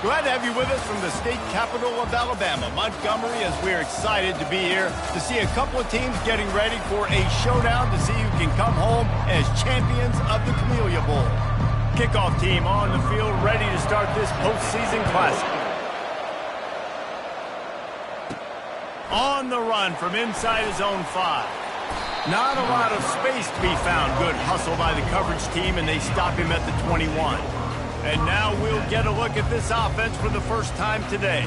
Glad to have you with us from the state capital of Alabama, Montgomery, as we're excited to be here to see a couple of teams getting ready for a showdown to see who can come home as champions of the Camellia Bowl. Kickoff team on the field ready to start this postseason classic. On the run from inside his own 5. Not a lot of space to be found. Good hustle by the coverage team, and they stop him at the 21. And now we'll get a look at this offense for the first time today.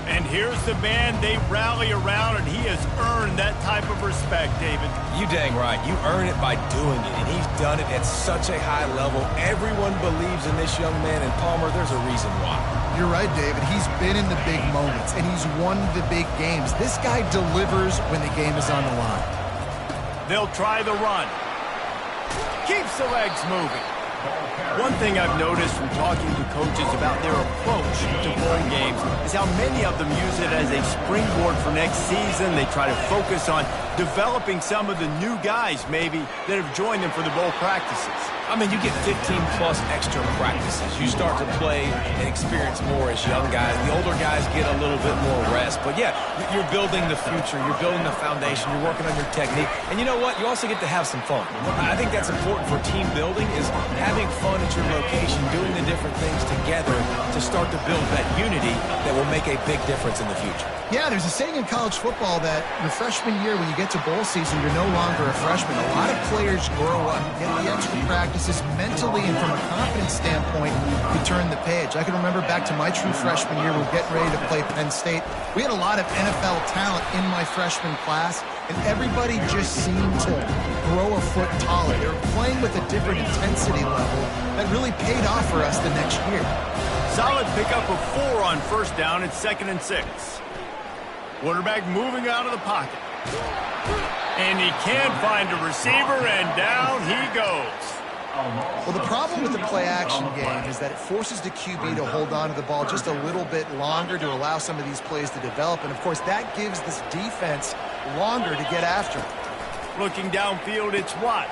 And here's the man they rally around, and he has earned that type of respect, David. You dang right. You earn it by doing it, and he's done it at such a high level. Everyone believes in this young man, and Palmer, there's a reason why. You're right, David. He's been in the big moments, and he's won the big games. This guy delivers when the game is on the line. They'll try the run. Keeps the legs moving. One thing I've noticed from talking to coaches about their approach to bowl games is how many of them use it as a springboard for next season. They try to focus on developing some of the new guys, maybe, that have joined them for the bowl practices. I mean, you get 15-plus extra practices. You start to play and experience more as young guys. The older guys get a little bit more rest. But, yeah, you're building the future. You're building the foundation. You're working on your technique. And you know what? You also get to have some fun. I think that's important for team building is having fun at your location, doing the different things together to start to build that unity that will make a big difference in the future. Yeah, there's a saying in college football that your freshman year, when you get to bowl season, you're no longer a freshman. A lot of players grow up, get the extra practices mentally, and from a confidence standpoint, you turn the page. I can remember back to my true freshman year, we were getting ready to play Penn State. We had a lot of NFL talent in my freshman class, and everybody just seemed to grow a foot taller. They were playing with a different intensity level that really paid off for us the next year. Solid pickup of 4 on first down. It's 2nd and 6. Quarterback moving out of the pocket. And he can't find a receiver, and down he goes. Well, the problem with the play-action game is that it forces the QB to hold on to the ball just a little bit longer to allow some of these plays to develop. And, of course, that gives this defense longer to get after him. Looking downfield, it's Watt.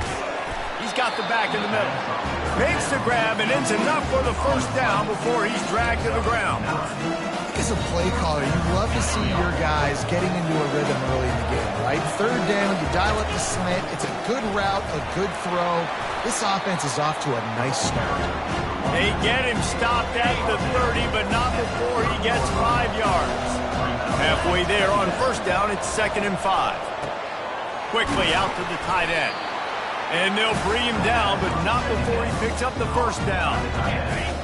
He's got the back in the middle. Makes the grab, and it's enough for the first down before he's dragged to the ground. As a play caller, you love to see your guys getting into a rhythm early in the game, right? 3rd down, you dial up the slant. It's a good route, a good throw. This offense is off to a nice start. They get him stopped at the 30, but not before he gets 5 yards. Halfway there on first down, it's 2nd and 5. Quickly out to the tight end. And they'll bring him down, but not before he picks up the first down.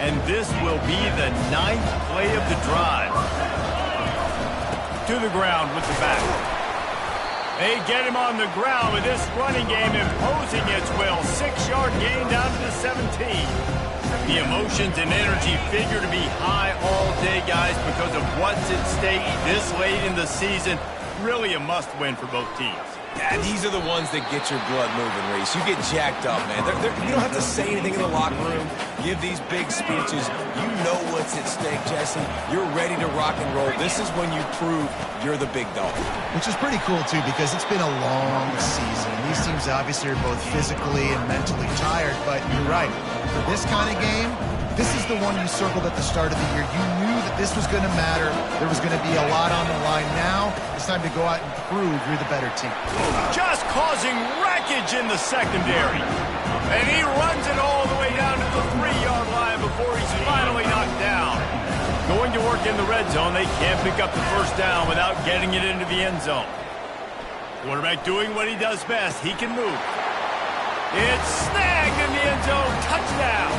And this will be the 9th play of the drive. To the ground with the back. They get him on the ground with this running game imposing its will. 6-yard gain down to the 17. The emotions and energy figure to be high all day, guys, because of what's at stake this late in the season. Really a must-win for both teams. Yeah, these are the ones that get your blood moving, Reese. You get jacked up, man. You don't have to say anything in the locker room, give these big speeches. You know what's at stake, Jesse. You're ready to rock and roll. This is when you prove you're the big dog. Which is pretty cool, too, because it's been a long season. These teams obviously are both physically and mentally tired, but you're right. For this kind of game, this is the one you circled at the start of the year. You knew that this was going to matter. There was going to be a lot on the line. Now it's time to go out and prove you're the better team. Just causing wreckage in the secondary. And he runs it all the way down to the 3-yard line before he's finally knocked down. Going to work in the red zone. They can't pick up the first down without getting it into the end zone. Quarterback doing what he does best. He can move. It's snagged in the end zone. Touchdown.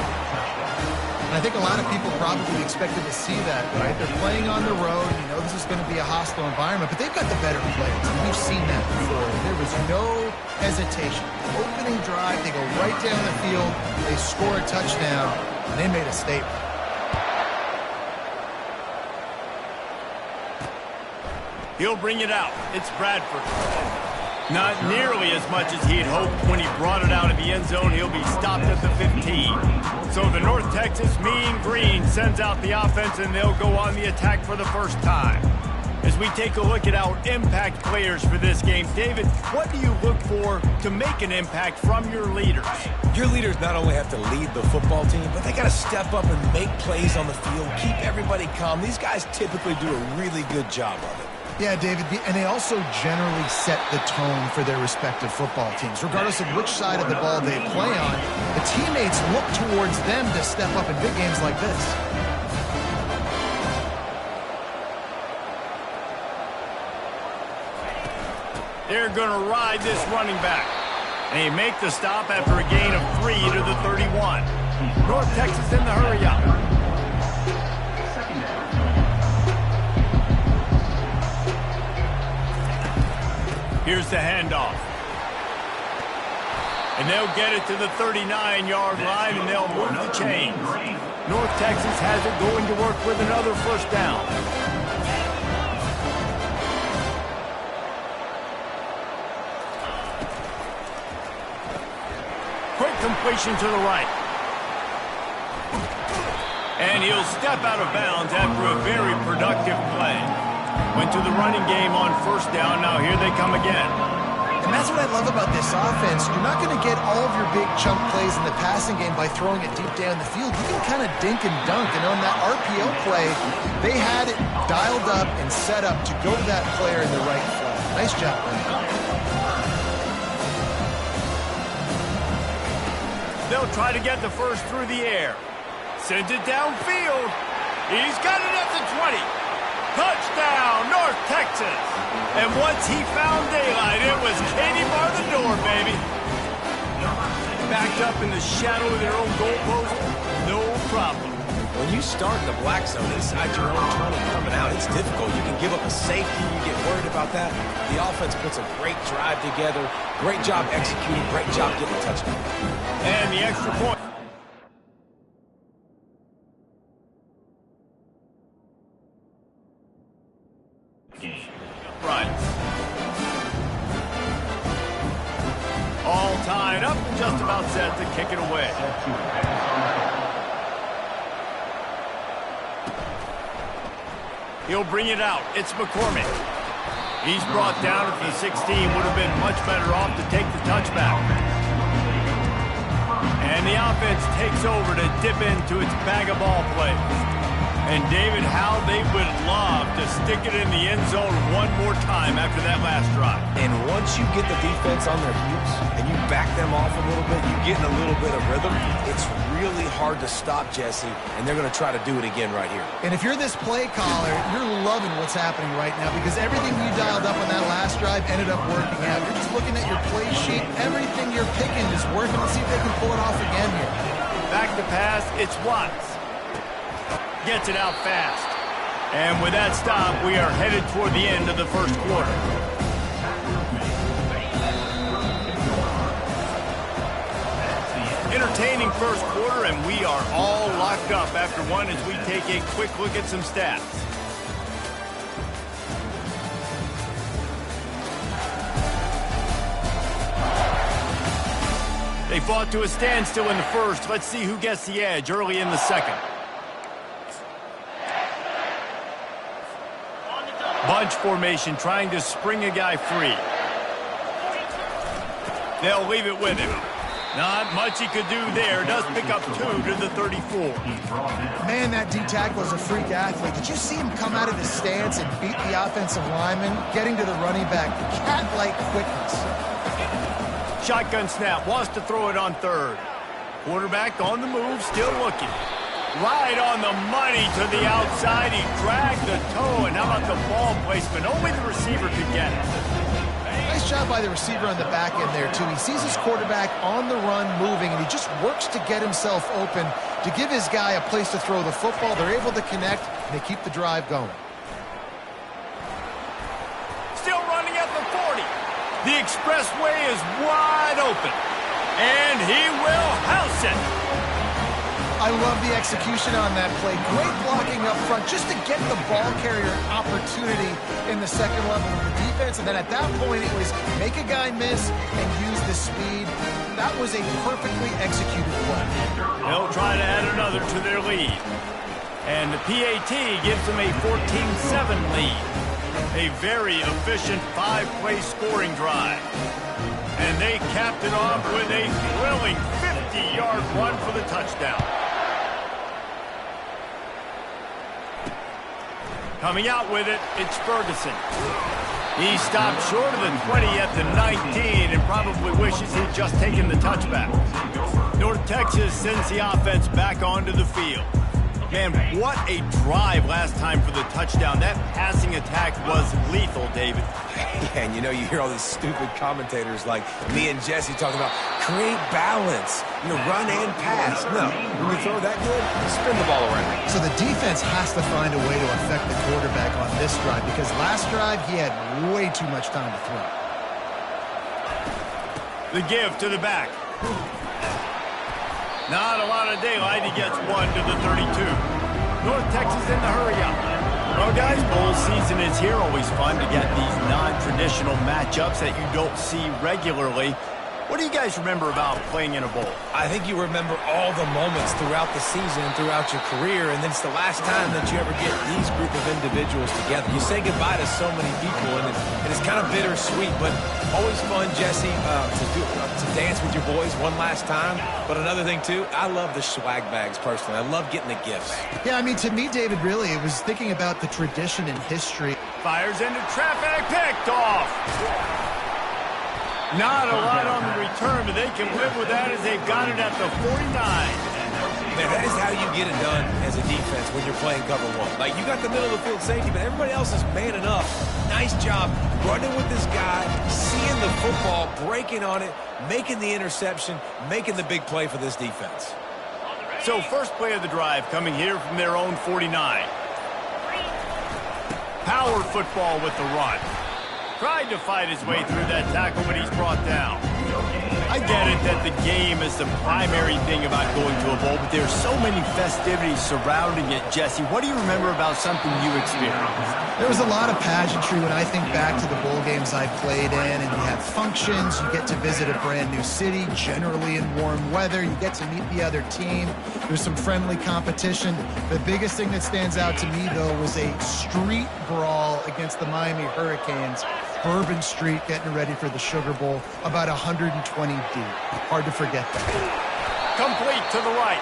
And I think a lot of people probably expected to see that, right? They're playing on the road. You know this is going to be a hostile environment, but they've got the better players. And we've seen that before. There was no hesitation. Opening drive, they go right down the field, they score a touchdown, and they made a statement. He'll bring it out. It's Bradford. Not nearly as much as he'd hoped when he brought it out of the end zone. He'll be stopped at the 15. So the North Texas Mean Green sends out the offense, and they'll go on the attack for the first time. As we take a look at our impact players for this game, David, what do you look for to make an impact from your leaders? Your leaders not only have to lead the football team, but they got to step up and make plays on the field, keep everybody calm. These guys typically do a really good job of it. Yeah, David, and they also generally set the tone for their respective football teams. Regardless of which side of the ball they play on, the teammates look towards them to step up in big games like this. They're going to ride this running back. They make the stop after a gain of 3 to the 31. North Texas in the hurry up. Here's the handoff. And they'll get it to the 39-yard line, and they'll move the chains. North Texas has it going to work with another first down. Quick completion to the right. And he'll step out of bounds after a very productive play. Went to the running game on first down. Now here they come again. And that's what I love about this offense. You're not going to get all of your big chunk plays in the passing game by throwing it deep down the field. You can kind of dink and dunk. And on that RPO play, they had it dialed up and set up to go to that player in the right flat. Nice job, man. They'll try to get the first through the air. Sends it downfield. He's got it at the 20. Touchdown, North Texas. And once he found daylight, it was Katie bar the door, baby. Backed up in the shadow of their own goalpost, no problem. When you start in the black zone inside your own 20 coming out, it's difficult. You can give up a safety. You get worried about that. The offense puts a great drive together. Great job executing. Great job getting a touchdown. And the extra point. Right. All tied up, just about set to kick it away. He'll bring it out. It's McCormick. He's brought down at the 16. Would have been much better off to take the touchback. And the offense takes over to dip into its bag of ball plays. And David, how they would love to stick it in the end zone one more time after that last drive. And once you get the defense on their heels and you back them off a little bit, you get in a little bit of rhythm, it's really hard to stop, Jesse, and they're going to try to do it again right here. And if you're this play caller, you're loving what's happening right now because everything you dialed up on that last drive ended up working out. You're just looking at your play sheet. Everything you're picking is working. Let's see if they can pull it off again here. Back to pass, it's Watts. Gets it out fast. And with that stop, we are headed toward the end of the first quarter. Entertaining first quarter, and we are all locked up after one as we take a quick look at some stats. They fought to a standstill in the first. Let's see who gets the edge early in the second. Bunch formation, trying to spring a guy free. They'll leave it with him. Not much he could do there. Does pick up 2 to the 34. Man, that D-tackle is a freak athlete. Did you see him come out of his stance and beat the offensive lineman, getting to the running back? Cat-like quickness. Shotgun snap, wants to throw it on third. Quarterback on the move, still looking. Right on the money to the outside. He dragged the toe, and how about the ball placement? Only the receiver could get it. Nice job by the receiver on the back end there, too. He sees his quarterback on the run moving, and he just works to get himself open to give his guy a place to throw the football. They're able to connect, and they keep the drive going. Still running at the 40. The expressway is wide open, and he will house it. I love the execution on that play. Great blocking up front just to get the ball carrier opportunity in the second level of the defense. And then at that point, it was make a guy miss and use the speed. That was a perfectly executed play. They'll try to add another to their lead. And the PAT gives them a 14-7 lead. A very efficient 5-play scoring drive. And they capped it off with a thrilling 50-yard run for the touchdown. Coming out with it, it's Ferguson. He stopped short of the 20 at the 19 and probably wishes he'd just taken the touchback. North Texas sends the offense back onto the field. Man, what a drive last time for the touchdown. That passing attack was lethal, David. Yeah, and you hear all these stupid commentators like me and Jesse talking about create balance, run and pass. No, when you throw that good, spin the ball around. So the defense has to find a way to affect the quarterback on this drive because last drive he had way too much time to throw. The give to the back. Not a lot of daylight. He gets one to the 32. North Texas in the hurry up. Well, guys, bowl season is here. Always fun to get these non-traditional matchups that you don't see regularly. What do you guys remember about playing in a bowl? I think you remember all the moments throughout the season and throughout your career, and then it's the last time that you ever get these group of individuals together. You say goodbye to so many people, and it's kind of bittersweet, but always fun, Jesse, to dance with your boys one last time. But another thing, too, I love the swag bags, personally. I love getting the gifts. Yeah, I mean, to me, David, really, it was thinking about the tradition and history. Fires into traffic, picked off. Not a lot on the return, but they can live with that as they've got it at the 49. Man, that is how you get it done as a defense when you're playing cover one. Like, you got the middle of the field safety, but everybody else is manning up. Nice job running with this guy, seeing the football, breaking on it, making the interception, making the big play for this defense. So first play of the drive coming here from their own 49. Power football with the run. Tried to fight his way through that tackle, but he's brought down. I get it that the game is the primary thing about going to a bowl, but there's so many festivities surrounding it. Jesse, what do you remember about something you experienced? There was a lot of pageantry when I think back to the bowl games I played in, and you have functions, you get to visit a brand new city, generally in warm weather, you get to meet the other team, there's some friendly competition. The biggest thing that stands out to me, though, was a street brawl against the Miami Hurricanes. Bourbon Street getting ready for the Sugar Bowl, about 120 deep. Hard to forget that. Complete to the right.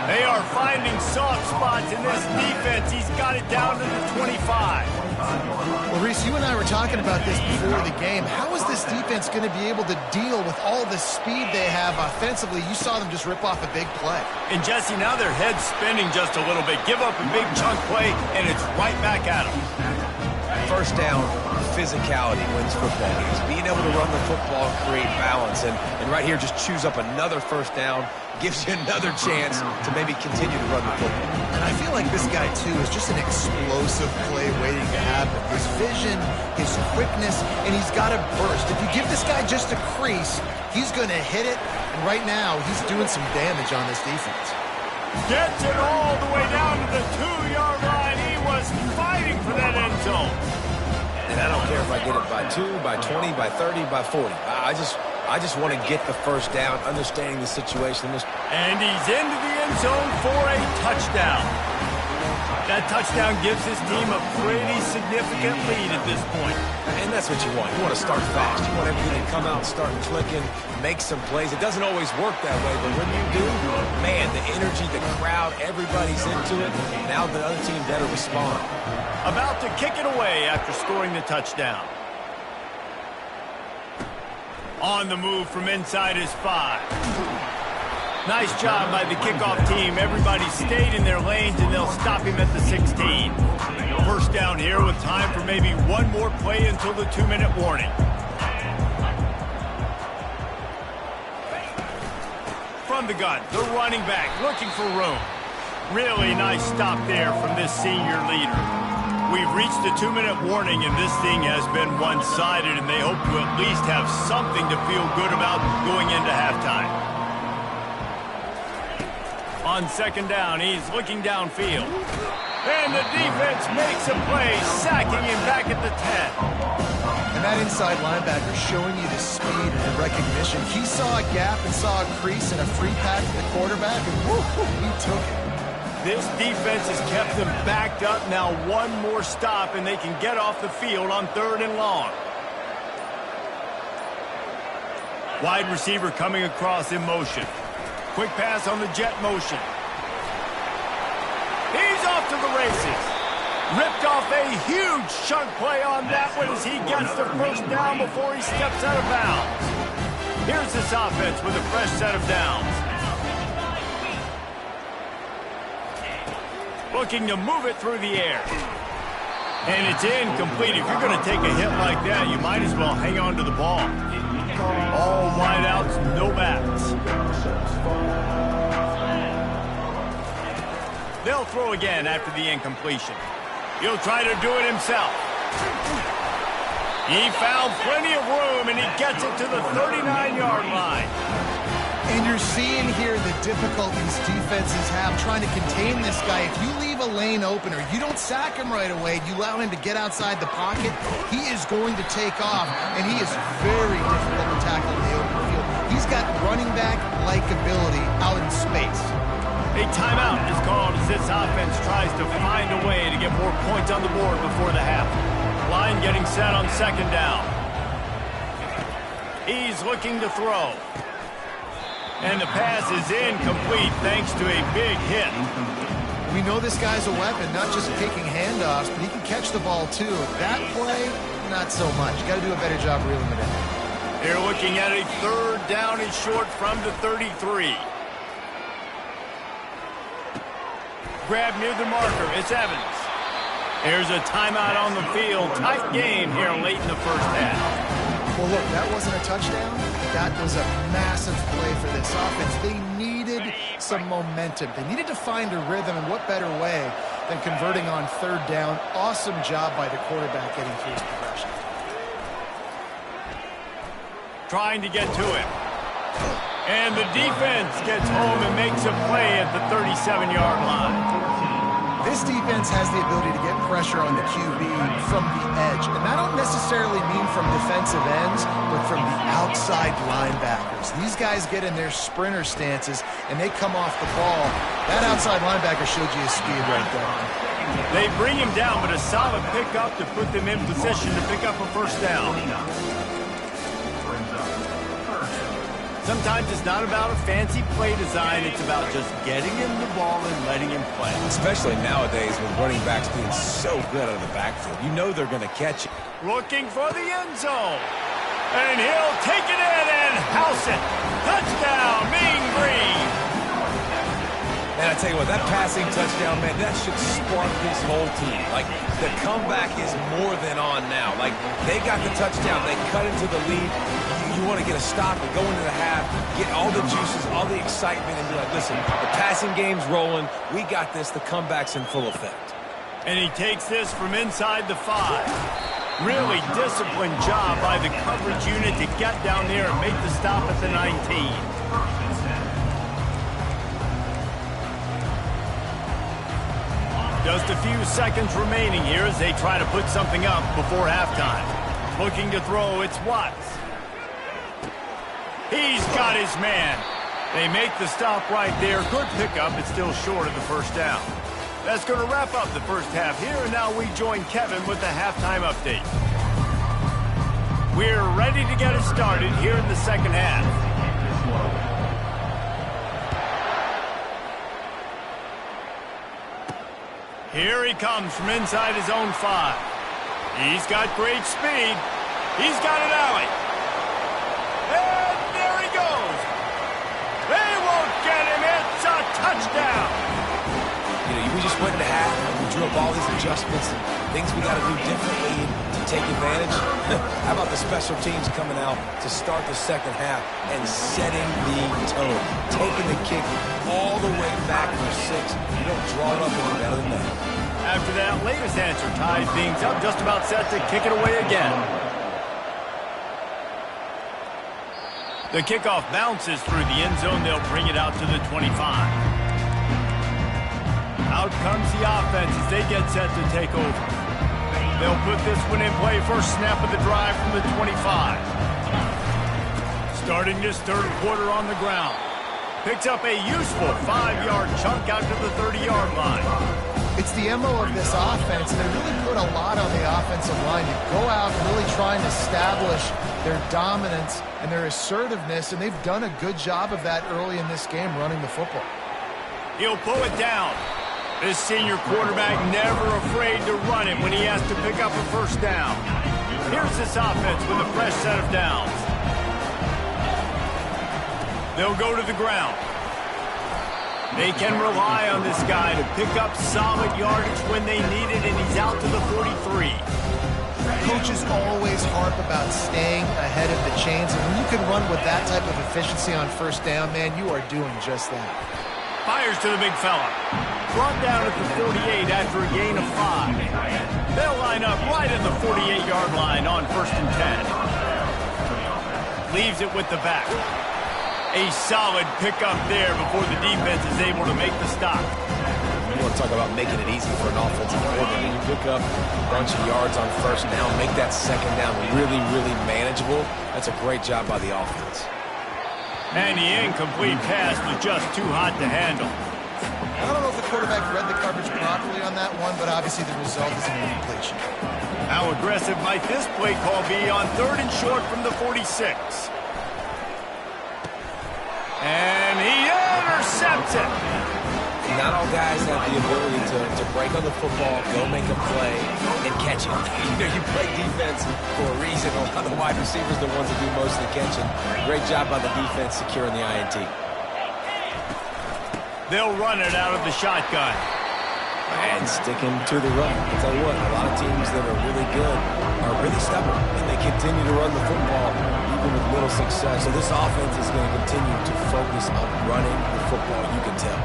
They are finding soft spots in this defense. He's got it down to the 25. Well, Reese, you and I were talking about this before the game. How is this defense going to be able to deal with all the speed they have offensively? You saw them just rip off a big play. And Jesse, now their head's spinning just a little bit. Give up a big chunk play, and it's right back at them. First down, physicality wins football games. Being able to run the football and create balance. And right here, just choose up another first down, gives you another chance to maybe continue to run the football. And I feel like this guy, too, is just an explosive play waiting to happen. His vision, his quickness, and he's got a burst. If you give this guy just a crease, he's going to hit it. And right now, he's doing some damage on this defense. Gets it all the way down to the 2-yard line. He was fighting for that end zone. And I don't care if I get it by 2, by 20, by 30, by 40. I just want to get the first down, understanding the situation. And he's into the end zone for a touchdown. That touchdown gives his team a pretty significant lead at this point. And that's what you want. You want to start fast. You want everything to come out, start clicking, make some plays. It doesn't always work that way, but when you do, man, the energy, the crowd, everybody's into it. Now the other team better respond. About to kick it away after scoring the touchdown. On the move from inside his 5. Nice job by the kickoff team. Everybody stayed in their lanes, and they'll stop him at the 16. First down here with time for maybe one more play until the 2-minute warning. From the gun, the running back looking for room. Really nice stop there from this senior leader. We've reached the 2-minute warning, and this thing has been one-sided, and they hope to at least have something to feel good about going into halftime. On second down, he's looking downfield. And the defense makes a play, sacking him back at the 10. And that inside linebacker showing you the speed and recognition. He saw a gap and saw a crease and a free pass to the quarterback, and woo, he took it. This defense has kept them backed up. Now one more stop, and they can get off the field on 3rd and long. Wide receiver coming across in motion. Quick pass on the jet motion. He's off to the races. Ripped off a huge chunk play on that one as he gets the first down before he steps out of bounds. Here's this offense with a fresh set of downs. Looking to move it through the air. And it's incomplete. If you're going to take a hit like that, you might as well hang on to the ball. All wideouts, no backs. They'll throw again after the incompletion. He'll try to do it himself. He found plenty of room, and he gets it to the 39-yard line. And you're seeing here the difficulties defenses have trying to contain this guy. If you leave a lane open or you don't sack him right away, you allow him to get outside the pocket, he is going to take off, and he is very difficult to tackle in the open field. He's got running back-like ability out in space. A timeout is called as this offense tries to find a way to get more points on the board before the half. Line getting set on 2nd down. He's looking to throw. And the pass is incomplete thanks to a big hit. We know this guy's a weapon, not just kicking handoffs, but he can catch the ball too. That play, not so much. Got to do a better job reeling it in. They're looking at a 3rd down and short from the 33. Grab near the marker. It's Evans. There's a timeout on the field. Tight game here late in the first half. Well, look, that wasn't a touchdown. That was a massive play for this offense. They needed some momentum. They needed to find a rhythm, and what better way than converting on 3rd down. Awesome job by the quarterback getting through his progression. Trying to get to it. And the defense gets home and makes a play at the 37-yard line. This defense has the ability to get pressure on the QB from the edge. And I don't necessarily mean from defensive ends, but from the outside linebackers. These guys get in their sprinter stances, and they come off the ball. That outside linebacker showed you his speed right there. They bring him down, but a solid pickup to put them in position to pick up a 1st down. Sometimes it's not about a fancy play design. It's about just getting him the ball and letting him play. Especially nowadays with running backs being so good out of the backfield. You know they're going to catch it. Looking for the end zone. And he'll take it in and house it. Touchdown, Mean Green. And I tell you what, that passing touchdown, man, that should spark this whole team. Like, the comeback is more than on now. Like, they got the touchdown. They cut into the lead. You want to get a stop and go into the half, get all the juices, all the excitement, and be like, listen, the passing game's rolling. We got this. The comeback's in full effect. And he takes this from inside the 5. Really disciplined job by the coverage unit to get down there and make the stop at the 19. Just a few seconds remaining here as they try to put something up before halftime. Looking to throw, it's Watts. He's got his man. They make the stop right there. Good pickup. It's still short of the 1st down. That's going to wrap up the first half here, and now we join Kevin with the halftime update. We're ready to get it started here in the 2nd half. Here he comes from inside his own 5. He's got great speed. He's got an alley. And there he goes. They won't get him. It's a touchdown. You know, we just went into half, and we drew up all these adjustments and things we got to do differently to take advantage. How about the special teams coming out to start the 2nd half and setting the tone, taking the kick all the way back for 6. You don't draw it up any better than that. After that latest answer ties things up, just about set to kick it away again. The kickoff bounces through the end zone. They'll bring it out to the 25. Out comes the offense as they get set to take over. They'll put this one in play. First snap of the drive from the 25. Starting this 3rd quarter on the ground. Picks up a useful 5-yard chunk out to the 30-yard line. It's the MO of this offense, and they really put a lot on the offensive line to go out and really try and establish their dominance and their assertiveness, and they've done a good job of that early in this game running the football. He'll pull it down. This senior quarterback never afraid to run it when he has to pick up a first down. Here's this offense with a fresh set of downs. They'll go to the ground. They can rely on this guy to pick up solid yardage when they need it, and he's out to the 43. Coaches always harp about staying ahead of the chains, and when you can run with that type of efficiency on first down, man, you are doing just that. Fires to the big fella. Brought down at the 48 after a gain of 5. They'll line up right at the 48-yard line on 1st and 10. Leaves it with the back. A solid pickup there before the defense is able to make the stop. You want to talk about making it easy for an offensive coordinator. You pick up a bunch of yards on first down, make that second down really, really manageable. That's a great job by the offense. And the incomplete pass was just too hot to handle. I don't know if the quarterback read the coverage properly on that one, but obviously the result is an incompletion. How aggressive might this play call be on 3rd and short from the 46? And he intercepts it. Not all guys have the ability to break on the football, go make a play, and catch it. You play defense for a reason. A lot of the wide receivers are the ones that do most of the catching. Great job by the defense securing the INT. They'll run it out of the shotgun. And sticking to the run. I'll tell you what, a lot of teams that are really good are really stubborn, and they continue to run the football even with little success. So this offense is going to continue to focus on running the football, you can tell.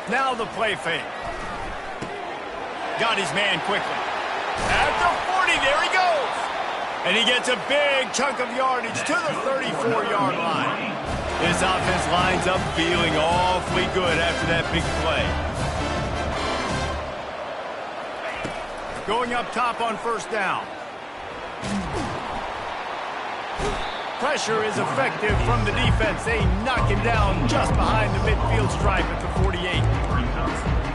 Now the play fake. Got his man quickly. At the 40, there he goes. And he gets a big chunk of yardage to the 34-yard line. This offense lines up feeling awfully good after that big play. Going up top on first down. Pressure is effective from the defense. They knock him down just behind the midfield stripe at the 48.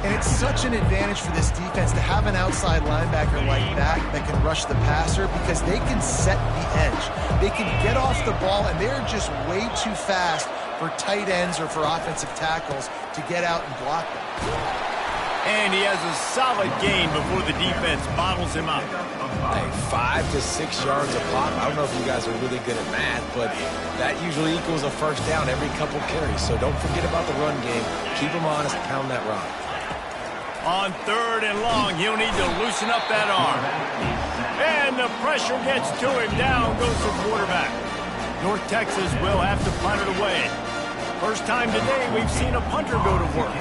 And it's such an advantage for this defense to have an outside linebacker like that can rush the passer, because they can set the edge. They can get off the ball, and they're just way too fast for tight ends or for offensive tackles to get out and block them. And he has a solid gain before the defense bottles him up. Hey, 5 to 6 yards a pop. I don't know if you guys are really good at math, but that usually equals a first down every couple carries. So don't forget about the run game. Keep them honest, pound that rock. On 3rd and long, he'll need to loosen up that arm. And the pressure gets to him. Down goes the quarterback. North Texas will have to punt it away. First time today we've seen a punter go to work.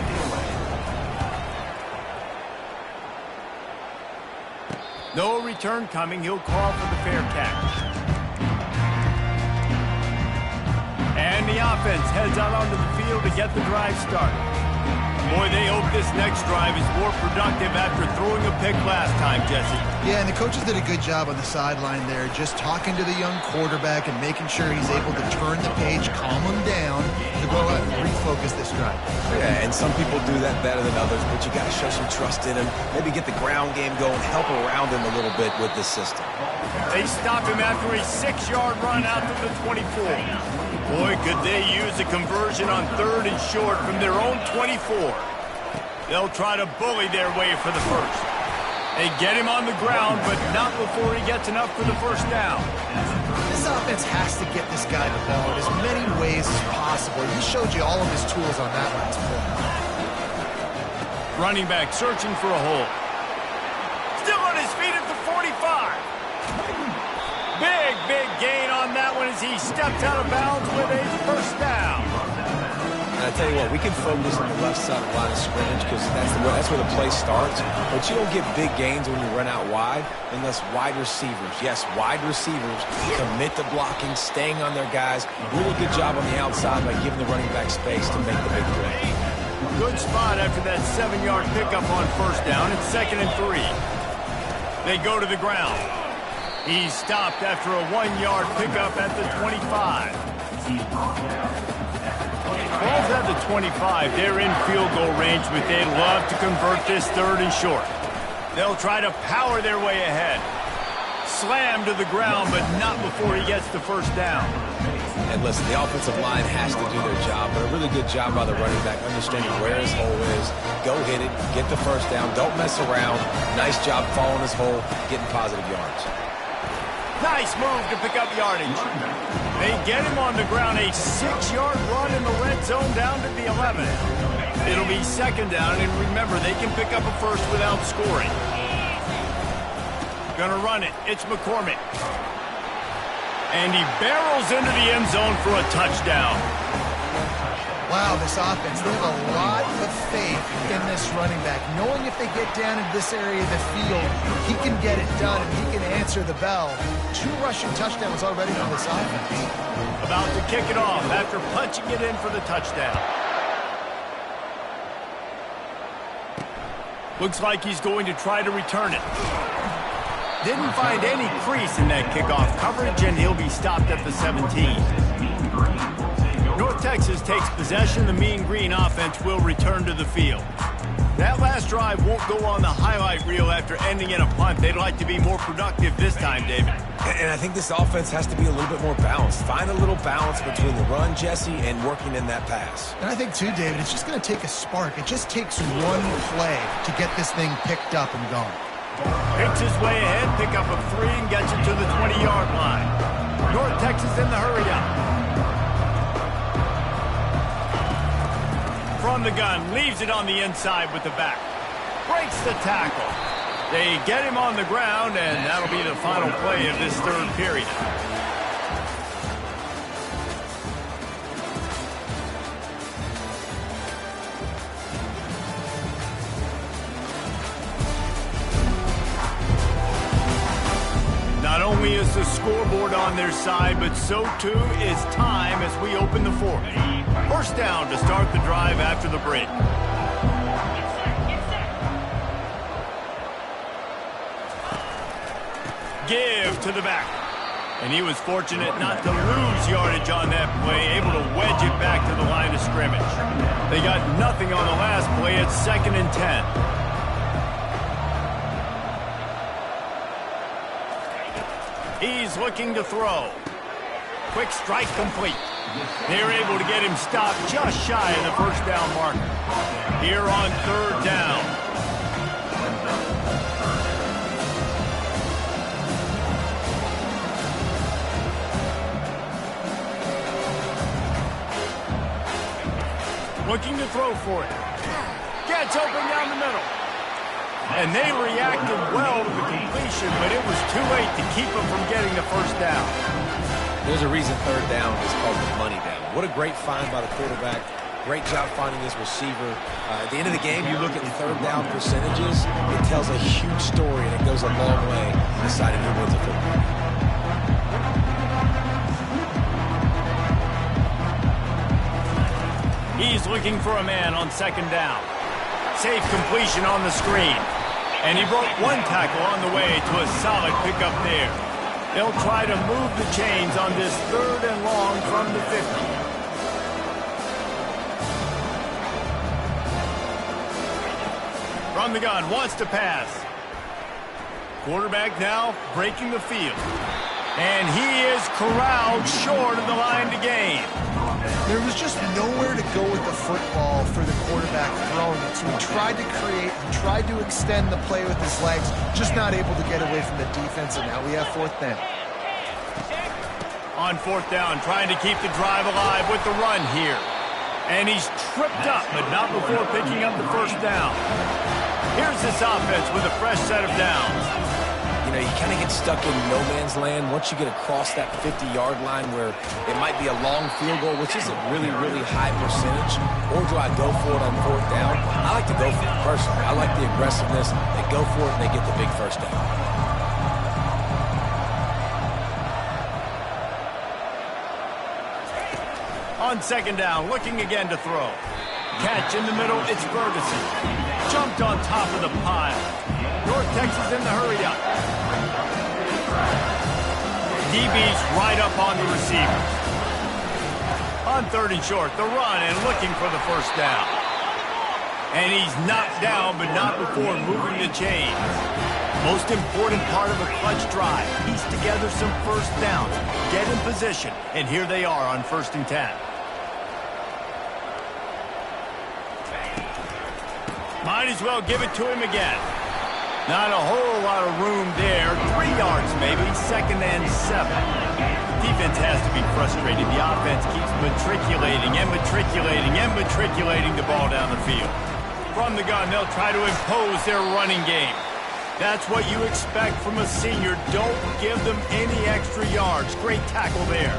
No return coming. He'll call for the fair catch. And the offense heads out onto the field to get the drive started. Boy, they hope this next drive is more productive after throwing a pick last time, Jesse. Yeah, and the coaches did a good job on the sideline there, just talking to the young quarterback and making sure he's able to turn the page, calm him down, to go out and refocus this drive. Yeah, and some people do that better than others, but you got to show some trust in him. Maybe get the ground game going, help around him a little bit with this system. They stop him after a 6-yard run out to the 24. Boy, could they use a conversion on 3rd and short from their own 24. They'll try to bully their way for the first. They get him on the ground, but not before he gets enough for the first down. This offense has to get this guy the ball in as many ways as possible. He showed you all of his tools on that last play. Running back searching for a hole. Still on his feet at the 45. Big gain on that one as he stepped out of bounds with a first down. And I tell you what, we can focus on the left side of the line of scrimmage because that's where the play starts. But you don't get big gains when you run out wide unless wide receivers, yes, wide receivers, commit to blocking, staying on their guys. Really good job on the outside by giving the running back space to make the big play. Good spot after that 7-yard pickup on first down. It's 2nd and 3. They go to the ground. He's stopped after a 1-yard pickup at the 25. Ball's at the 25. They're in field goal range, but they'd love to convert this 3rd and short. They'll try to power their way ahead. Slam to the ground, but not before he gets the first down. And listen, the offensive line has to do their job, but a really good job by the running back understanding where his hole is. Go hit it, get the first down, don't mess around. Nice job following his hole, getting positive yards. Nice move to pick up yardage. They get him on the ground, a 6-yard run in the red zone down to the 11. It'll be 2nd down, and remember, they can pick up a first without scoring. Gonna run it. It's McCormick. And he barrels into the end zone for a touchdown. Wow, this offense, they have a lot of faith in this running back. Knowing if they get down in this area of the field, he can get it done and he can answer the bell. 2 rushing touchdowns already on this offense. About to kick it off after punching it in for the touchdown. Looks like he's going to try to return it. Didn't find any crease in that kickoff coverage, and he'll be stopped at the 17. North Texas takes possession. The Mean Green offense will return to the field. That last drive won't go on the highlight reel after ending in a punt. They'd like to be more productive this time, David. And I think this offense has to be a little bit more balanced. Find a little balance between the run, Jesse, and working in that pass. And I think, too, David, it's just going to take a spark. It just takes one play to get this thing picked up and going. Picks his way ahead, pick up a 3, and gets it to the 20-yard line. North Texas in the hurry-up. From the gun, leaves it on the inside with the back. Breaks the tackle. They get him on the ground, and that'll be the final play of this 3rd period. Not only is the scoreboard on their side, but so too is time as we open the 4th. First down to start the drive after the break. Give to the back. And he was fortunate not to lose yardage on that play, able to wedge it back to the line of scrimmage. They got nothing on the last play. It's 2nd and 10. He's looking to throw. Quick strike complete. They're able to get him stopped just shy of the first down marker. Here on 3rd down. Looking to throw for it. Gets open down the middle. And they reacted well to the completion, but it was too late to keep them from getting the first down. There's a reason 3rd down is called the money down. What a great find by the quarterback. Great job finding his receiver. At the end of the game, you look at 3rd down percentages. It tells a huge story, and it goes a long way in deciding who wins a football. He's looking for a man on 2nd down. Safe completion on the screen. And he broke 1 tackle on the way to a solid pickup there. They'll try to move the chains on this 3rd and long from the 50. From the gun, wants to pass. Quarterback now breaking the field. And he is corralled short of the line to gain. There was just nowhere to go with the football for the quarterback throwing it. So he tried to create, he tried to extend the play with his legs, just not able to get away from the defense, and now we have 4th down. On 4th down, trying to keep the drive alive with the run here. And he's tripped up, but not before picking up the first down. Here's this offense with a fresh set of downs. You know, you kind of get stuck in no man's land once you get across that 50-yard line where it might be a long field goal, which isn't really high percentage, or do I go for it on 4th down? I like to go for it personally. I like the aggressiveness. They go for it, and they get the big first down. On 2nd down, looking again to throw. Catch in the middle, it's Ferguson. Jumped on top of the pile. North Texas in the hurry-up. DB's right up on the receivers. On 3rd and short, the run and looking for the first down. And he's knocked down, but not before moving the chains. Most important part of a clutch drive. Piece together some first downs. Get in position. And here they are on 1st and 10. Might as well give it to him again. Not a whole lot of room there. 3 yards maybe. 2nd and 7. Defense has to be frustrated. The offense keeps matriculating and matriculating and matriculating the ball down the field. From the gun, they'll try to impose their running game. That's what you expect from a senior. Don't give them any extra yards. Great tackle there.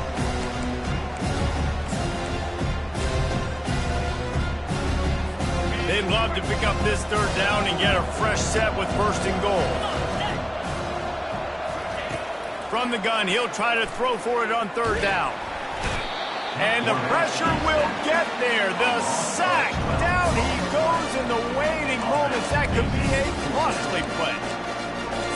They'd love to pick up this 3rd down and get a fresh set with 1st and goal. From the gun, he'll try to throw for it on 3rd down. And the pressure will get there. The sack. Down he goes in the waning moments. That could be a costly play.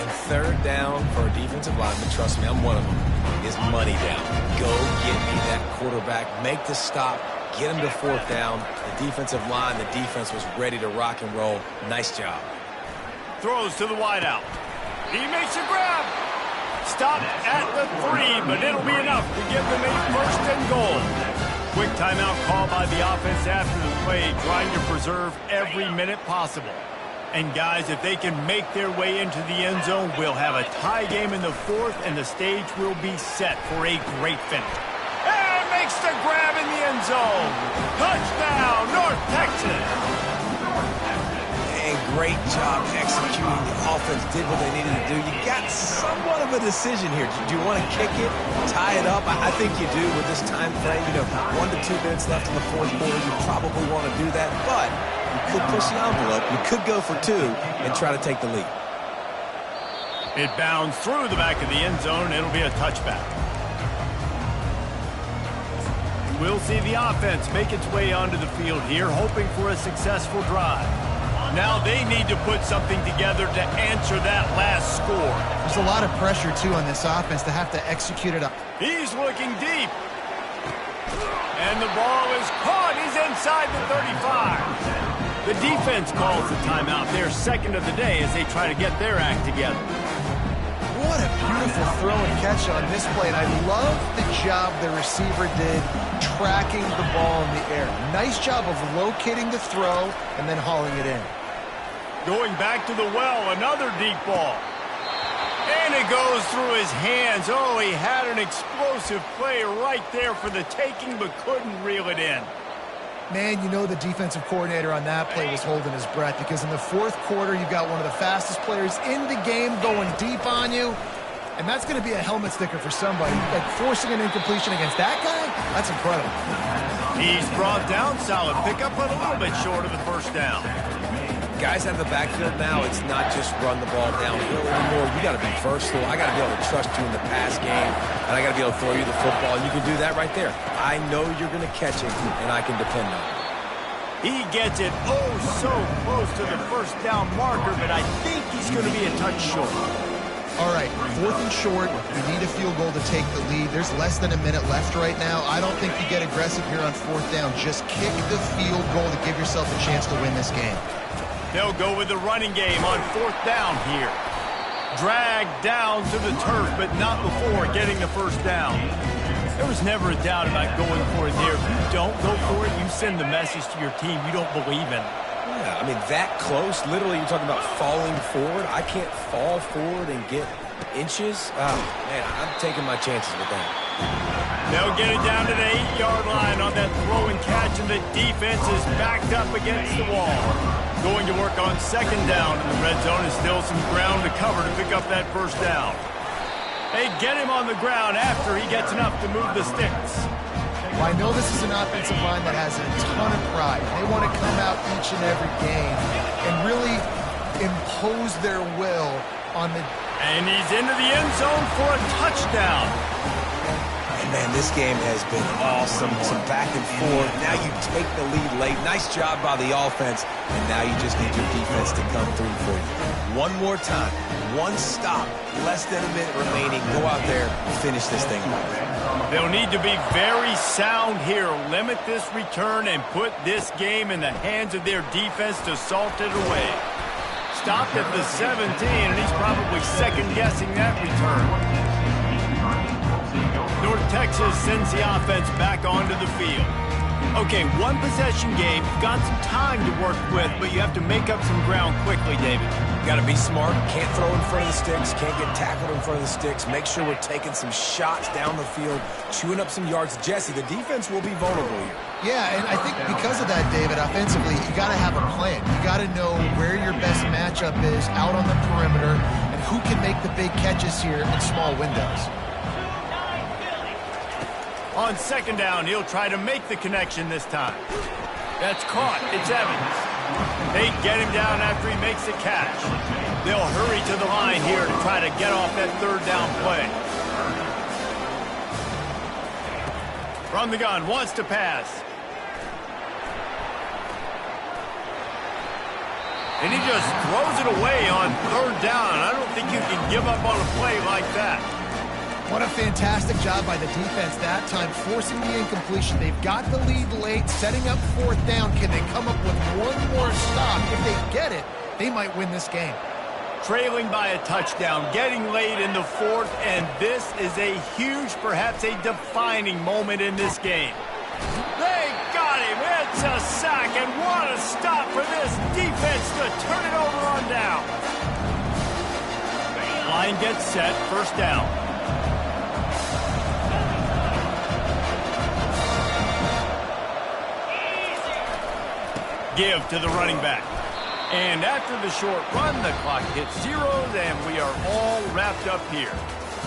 And 3rd down for a defensive lineman, trust me, I'm one of them, is money down. Go get me that quarterback. Make the stop. Get him to 4th down. The defensive line, the defense was ready to rock and roll. Nice job. Throws to the wideout. He makes a grab. Stopped at the 3, but it'll be enough to give them a 1st and goal. Quick timeout call by the offense after the play, trying to preserve every minute possible. And guys, if they can make their way into the end zone, we'll have a tie game in the 4th, and the stage will be set for a great finish. And makes the grab in the end zone. Touchdown, North Texas. And great job executing. The offense did what they needed to do. You got somewhat of a decision here. Do you want to kick it, tie it up? I think you do with this time frame. 1 to 2 minutes left in the 4th quarter. You probably want to do that, but you could push the envelope. You could go for 2 and try to take the lead. It bounds through the back of the end zone. It'll be a touchback. We'll see the offense make its way onto the field here, hoping for a successful drive. Now they need to put something together to answer that last score. There's a lot of pressure, too, on this offense to have to execute it up. He's looking deep. And the ball is caught. He's inside the 35. The defense calls the timeout. Their 2nd of the day as they try to get their act together. What a beautiful throw and catch on this play. And I love the job the receiver did tracking the ball in the air. Nice job of locating the throw and then hauling it in. Going back to the well, another deep ball. And it goes through his hands. Oh, he had an explosive play right there for the taking, but couldn't reel it in. Man, you know the defensive coordinator on that play was holding his breath, because in the 4th quarter, you've got one of the fastest players in the game going deep on you, and that's going to be a helmet sticker for somebody. Like forcing an incompletion against that guy, that's incredible. He's brought down, solid pickup, but a little bit short of the 1st down. Guys out of the backfield now, it's not just run the ball downhill anymore. You got to be versatile. I got to be able to trust you in the pass game, and I got to be able to throw you the football, and you can do that right there. I know you're going to catch it, and I can depend on it. He gets it so close to the 1st down marker, but I think he's going to be a touch short. All right, 4th and short. You need a field goal to take the lead. There's less than a minute left right now. I don't think you get aggressive here on 4th down. Just kick the field goal to give yourself a chance to win this game. They'll go with the running game on 4th down here. Dragged down to the turf, but not before getting the 1st down. There was never a doubt about going for it there. If you don't go for it, you send the message to your team you don't believe in it. Yeah, I mean, that close, literally you're talking about falling forward. I can't fall forward and get inches. Oh, man, I'm taking my chances with that. They'll get it down to the 8-yard line on that throw and catch, and the defense is backed up against the wall. Going to work on 2nd down in the red zone, is still some ground to cover to pick up that 1st down. They get him on the ground after he gets enough to move the sticks. Well, I know this is an offensive line that has a ton of pride. They want to come out each and every game and really impose their will on the... And he's into the end zone for a touchdown. Man, this game has been awesome. Some back and forth. Now you take the lead late. Nice job by the offense. And now you just need your defense to come through for you. One more time. One stop. Less than a minute remaining. Go out there and finish this thing off. They'll need to be very sound here. Limit this return and put this game in the hands of their defense to salt it away. Stopped at the 17, and he's probably second-guessing that return. North Texas sends the offense back onto the field. Okay, one possession game. You've got some time to work with, but you have to make up some ground quickly, David. Got to be smart. Can't throw in front of the sticks. Can't get tackled in front of the sticks. Make sure we're taking some shots down the field, chewing up some yards. Jesse, the defense will be vulnerable here. Yeah, and I think because of that, David, offensively, you got to have a plan. You got to know where your best matchup is out on the perimeter and who can make the big catches here in small windows. On second down, he'll try to make the connection this time. That's caught. It's Evans. They get him down after he makes the catch. They'll hurry to the line here to try to get off that third down play. From the gun, wants to pass. And he just throws it away on third down. I don't think you can give up on a play like that. What a fantastic job by the defense that time, forcing the incompletion. They've got the lead late, setting up fourth down. Can they come up with one more stop? If they get it, they might win this game. Trailing by a touchdown, getting late in the fourth, and this is a huge, perhaps a defining moment in this game. They got him. It's a sack, and what a stop for this defense to turn it over on down. Line gets set, first down. Give to the running back. And after the short run, the clock hits zeros, and we are all wrapped up here.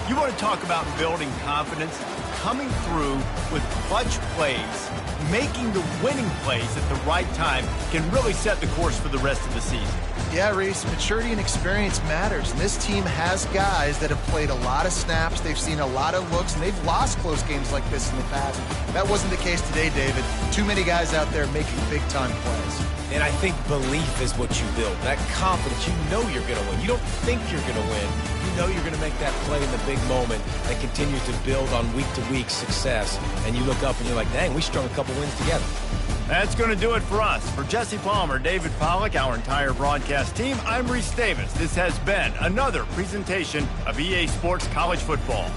You want to talk about building confidence? Coming through with clutch plays, making the winning plays at the right time can really set the course for the rest of the season. Yeah, Reese, maturity and experience matters. And this team has guys that have played a lot of snaps. They've seen a lot of looks, and they've lost close games like this in the past. That wasn't the case today, David. Too many guys out there making big-time plays. And I think belief is what you build. That confidence, you know you're going to win. You don't think you're going to win. You know you're going to make that play in the big moment that continues to build on week-to-week success. And you look up and you're like, dang, we strung a couple wins together. That's going to do it for us. For Jesse Palmer, David Pollack, our entire broadcast team, I'm Reese Davis. This has been another presentation of EA Sports College Football.